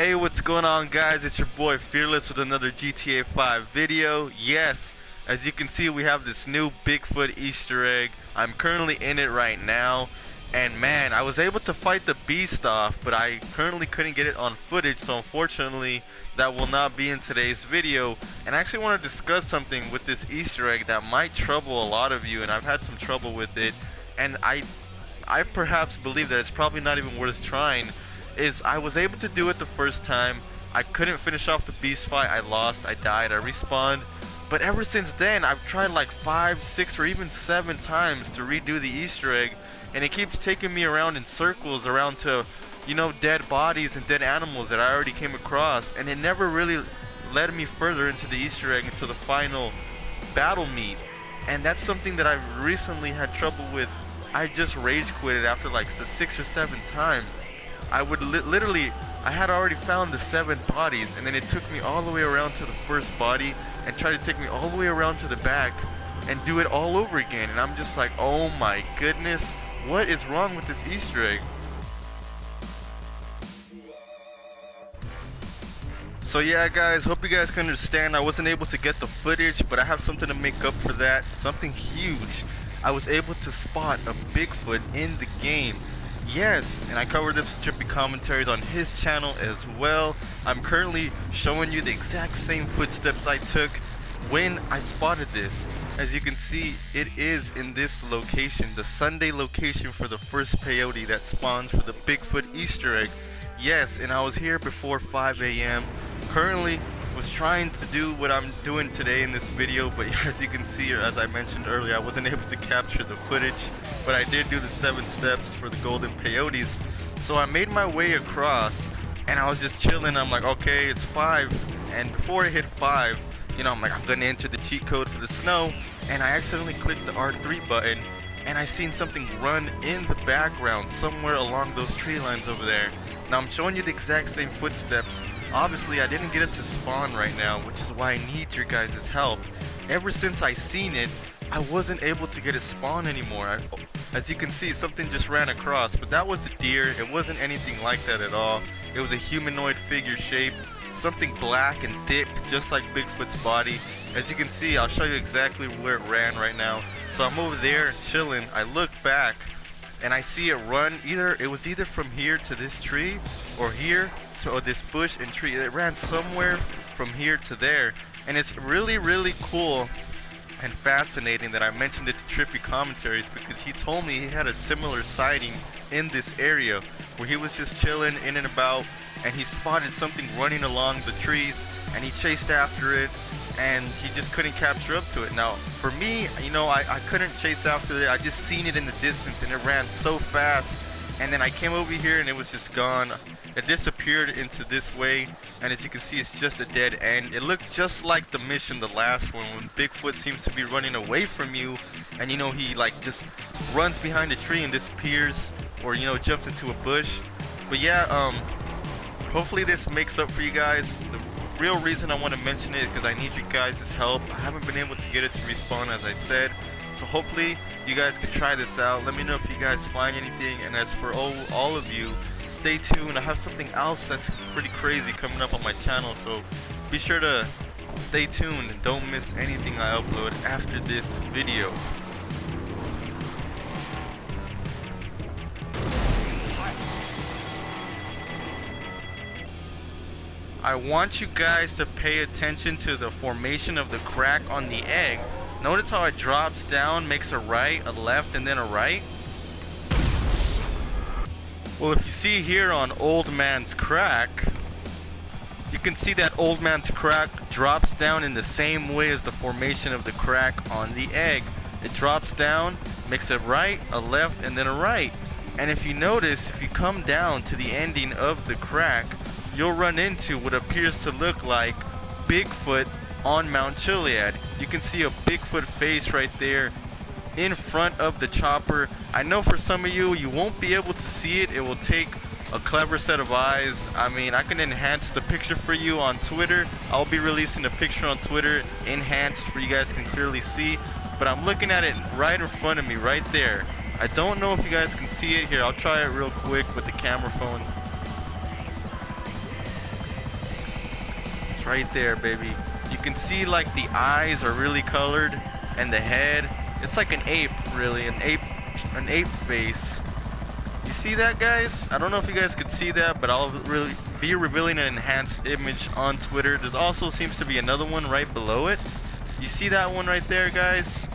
Hey, what's going on, guys? It's your boy Fearless with another GTA 5 video. Yes, as you can see, we have this new Bigfoot Easter egg. I'm currently in it right now, and man, I was able to fight the beast off, but I currently couldn't get it on footage, so unfortunately that will not be in today's video. And I actually want to discuss something with this Easter egg that might trouble a lot of you, and I've had some trouble with it, and I perhaps believe that it's probably not even worth trying. I was able to do it the first time. I couldn't finish off the beast fight. I lost, I died, I respawned. But ever since then, I've tried like 5, 6, or even 7 times to redo the Easter egg, and it keeps taking me around in circles, around to, you know, dead bodies and dead animals that I already came across, and it never really led me further into the Easter egg until the final battle meet. And that's something that I've recently had trouble with. I just rage quitted after like the 6th or 7th time. I would literally, I had already found the 7 bodies, and then it took me all the way around to the first body and tried to take me all the way around to the back and do it all over again. And I'm just like, oh my goodness, what is wrong with this Easter egg? So yeah, guys, hope you guys can understand. I wasn't able to get the footage, but I have something to make up for that. Something huge. I was able to spot a Bigfoot in the game. Yes, and I covered this with Trippy commentaries on his channel as well. I'm currently showing you the exact same footsteps I took when I spotted this. As you can see, it is in this location, the Sunday location for the first peyote that spawns for the Bigfoot Easter egg. Yes, and I was here before 5 a.m. Currently was trying to do what I'm doing today in this video, but as you can see, or as I mentioned earlier, I wasn't able to capture the footage, but I did do the 7 steps for the golden peyotes. So I made my way across, and I was just chilling. I'm like, okay, it's 5, and before it hit 5, you know, I'm like, I'm gonna enter the cheat code for the snow, and I accidentally clicked the R3 button, and I seen something run in the background somewhere along those tree lines over there. Now I'm showing you the exact same footsteps. Obviously, I didn't get it to spawn right now, which is why I need your guys' help. Ever since I seen it, I wasn't able to get it spawn anymore. As you can see, something just ran across, but that was a deer. It wasn't anything like that at all. It was a humanoid figure shape, something black and thick, just like Bigfoot's body. As you can see, I'll show you exactly where it ran right now. So I'm over there chilling. I look back and I see it run. It was either from here to this tree or here to this bush and tree. It ran somewhere from here to there, and it's really cool and fascinating that I mentioned it to Trippy commentaries, because he told me he had a similar sighting in this area where he was just chilling in and about, and he spotted something running along the trees, and he chased after it, and he just couldn't capture up to it. Now for me, you know, I couldn't chase after it. I just seen it in the distance, and it ran so fast, and then I came over here and it was just gone. It disappeared into this way, and as you can see, it's just a dead end. It looked just like the mission, the last one, when Bigfoot seems to be running away from you, and you know, he like just runs behind a tree and disappears, or you know, jumps into a bush. But yeah, hopefully this makes up for you guys. The real reason I want to mention it is because I need you guys' help. I haven't been able to get it to respawn, as I said. So hopefully you guys can try this out. Let me know if you guys find anything, and as for all of you, stay tuned. I have something else that's pretty crazy coming up on my channel, so be sure to stay tuned and don't miss anything I upload after this video. I want you guys to pay attention to the formation of the crack on the egg. Notice how it drops down, makes a right, a left, and then a right? Well, if you see here on Old Man's Crack, you can see that Old Man's Crack drops down in the same way as the formation of the crack on the egg. It drops down, makes a right, a left, and then a right. And if you notice, if you come down to the ending of the crack, you'll run into what appears to look like Bigfoot on Mount Chilliad. You can see a Bigfoot face right there in front of the chopper. I know for some of you, you won't be able to see it. It will take a clever set of eyes. I mean, I can enhance the picture for you on Twitter. I'll be releasing a picture on Twitter enhanced for you guys can clearly see, but I'm looking at it right in front of me right there. I don't know if you guys can see it here. I'll try it real quick with the camera phone. It's right there, baby. You can see like the eyes are really colored, and the head, it's like an ape, really, an ape face. You see that, guys? I don't know if you guys could see that, but I'll really be revealing an enhanced image on Twitter. There's also seems to be another one right below it. You see that one right there, guys?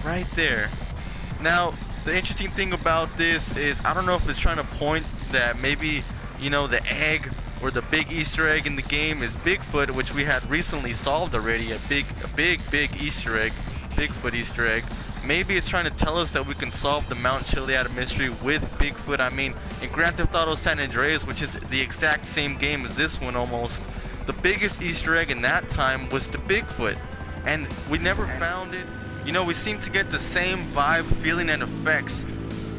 Right there. Now, the interesting thing about this is I don't know if it's trying to point that maybe, you know, the egg or the big Easter egg in the game is Bigfoot, which we had recently solved already, a big Easter egg, Bigfoot Easter egg. Maybe it's trying to tell us that we can solve the Mount Chilliad mystery with Bigfoot. I mean, in Grand Theft Auto San Andreas, which is the exact same game as this one almost, the biggest Easter egg in that time was the Bigfoot, and we never found it. You know, we seem to get the same vibe, feeling, and effects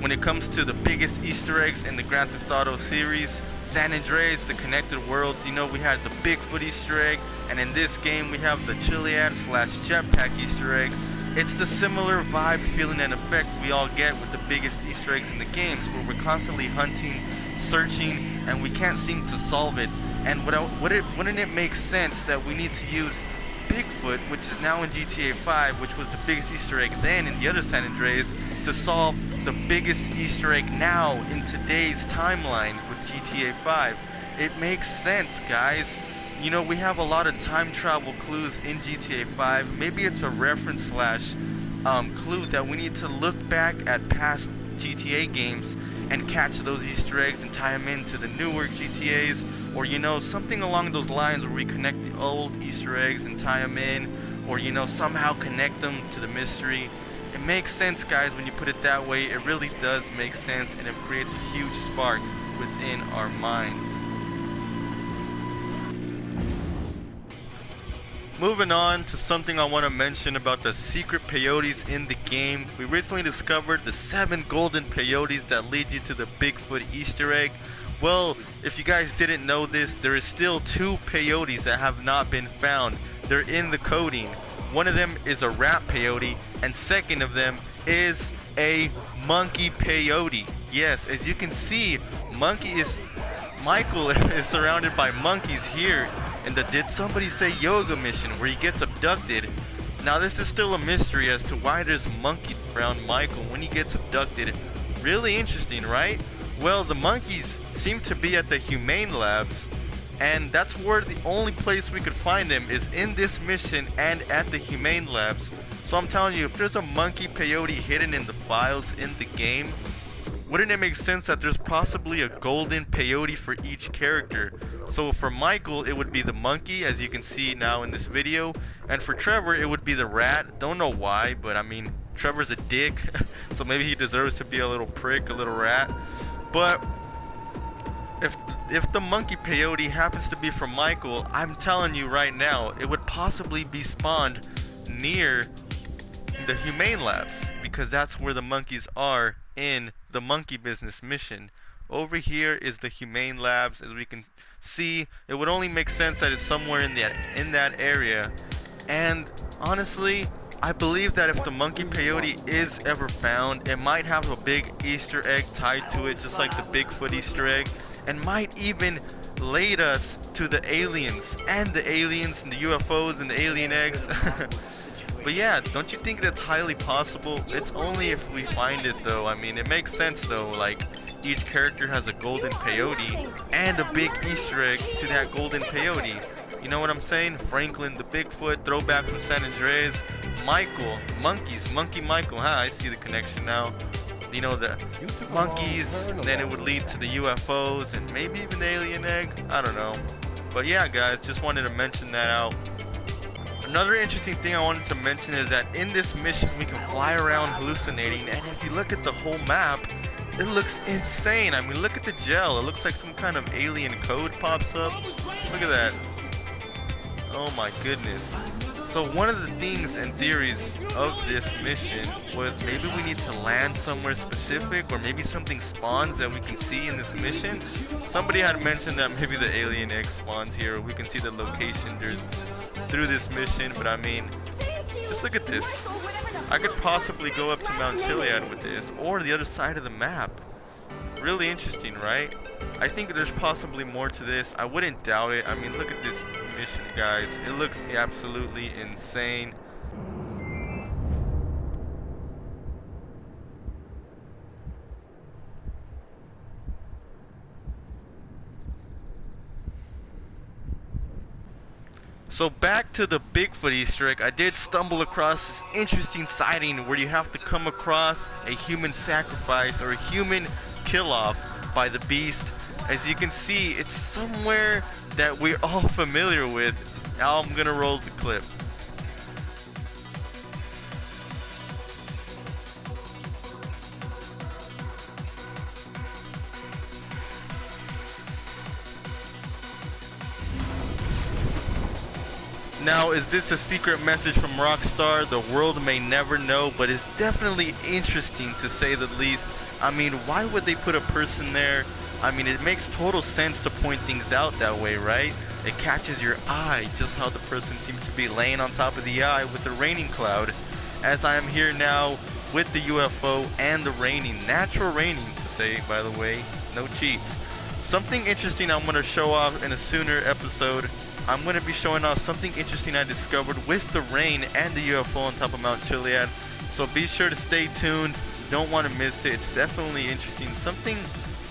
when it comes to the biggest Easter eggs in the Grand Theft Auto series. San Andreas, the connected worlds, you know, we had the Bigfoot Easter egg, and in this game we have the Chilliad / jetpack Easter egg. It's the similar vibe, feeling, and effect we all get with the biggest Easter eggs in the games, where we're constantly hunting, searching, and we can't seem to solve it. And wouldn't it make sense that we need to use Bigfoot, which is now in GTA5, which was the biggest Easter egg then in the other San Andreas, to solve the biggest Easter egg now in today's timeline with GTA5? It makes sense, guys. You know, we have a lot of time travel clues in GTA5. Maybe it's a reference / clue that we need to look back at past GTA games and catch those Easter eggs and tie them into the newer GTAs, or, you know, something along those lines where we connect the old Easter eggs and tie them in, or, you know, somehow connect them to the mystery. It makes sense, guys, when you put it that way. It really does make sense, and it creates a huge spark within our minds. Moving on to something I want to mention about the secret peyotes in the game. We recently discovered the 7 golden peyotes that lead you to the Bigfoot Easter egg. Well, if you guys didn't know this, there is still 2 peyotes that have not been found. They're in the coding. One of them is a rat peyote, and second of them is a monkey peyote. Yes, as you can see, Michael is surrounded by monkeys here in the Did Somebody Say Yoga mission, where he gets abducted. Now, this is still a mystery as to why there's monkeys around Michael when he gets abducted. Really interesting, right? Well, the monkeys seem to be at the Humane Labs, and that's where the only place we could find them is in this mission and at the Humane Labs. So I'm telling you, if there's a monkey peyote hidden in the files in the game, wouldn't it make sense that there's possibly a golden peyote for each character? So for Michael, it would be the monkey, as you can see now in this video, and for Trevor, it would be the rat. Don't know why, but I mean, Trevor's a dick, so maybe he deserves to be a little prick, a little rat. But if the monkey peyote happens to be from Michael, I'm telling you right now, it would possibly be spawned near the Humane Labs, because that's where the monkeys are in the monkey business mission. Over here is the Humane Labs. As we can see, it would only make sense that it's somewhere in that area. And honestly, I believe that if the monkey peyote is ever found, it might have a big Easter egg tied to it, just like the Bigfoot Easter egg, and might even lead us to the aliens and the UFOs and the alien eggs. But yeah, don't you think that's highly possible? It's only if we find it, though. I mean, it makes sense, though. Like, each character has a golden peyote and a big Easter egg to that golden peyote. You know what I'm saying? Franklin, the Bigfoot, throwback from San Andreas. Michael, monkeys, Monkey Michael. I see the connection now. You know, the monkeys, then it would lead to the UFOs and maybe even the alien egg. I don't know. But yeah, guys, just wanted to mention that out. Another interesting thing I wanted to mention is that in this mission we can fly around hallucinating, and if you look at the whole map, it looks insane. I mean, look at the gel. It looks like some kind of alien code pops up. Look at that. Oh my goodness. So one of the things and theories of this mission was maybe we need to land somewhere specific, or maybe something spawns that we can see in this mission. Somebody had mentioned that maybe the alien egg spawns here, or we can see the location through this mission. But I mean, just look at this. I could possibly go up to Mount Chilliad with this, or the other side of the map. Really interesting, right? I think there's possibly more to this. I wouldn't doubt it. I mean, look at this mission, guys. It looks absolutely insane. So back to the Bigfoot Easter egg, I did stumble across this interesting sighting where you have to come across a human sacrifice or a human kill-off by the beast. As you can see, it's somewhere that we're all familiar with. Now I'm gonna roll the clip. Now, is this a secret message from Rockstar? The world may never know, but it's definitely interesting to say the least. I mean, why would they put a person there? I mean, it makes total sense to point things out that way, right? It catches your eye, just how the person seems to be laying on top of the eye with the raining cloud. As I am here now with the UFO and the raining, natural raining to say, by the way, no cheats. Something interesting I'm going to show off in a sooner episode. I'm going to be showing off something interesting I discovered with the rain and the UFO on top of Mount Chilliad. So be sure to stay tuned. You don't want to miss it. It's definitely interesting. Something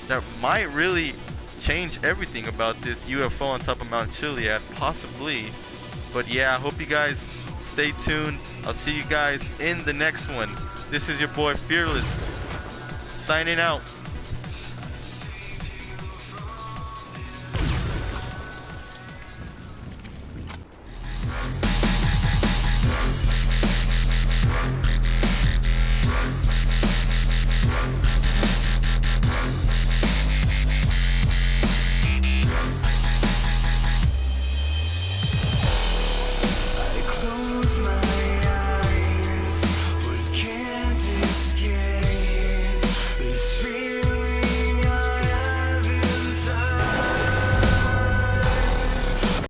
that might really change everything about this UFO on top of Mount Chilliad, possibly. But yeah, I hope you guys stay tuned. I'll see you guys in the next one. This is your boy Fearless, signing out.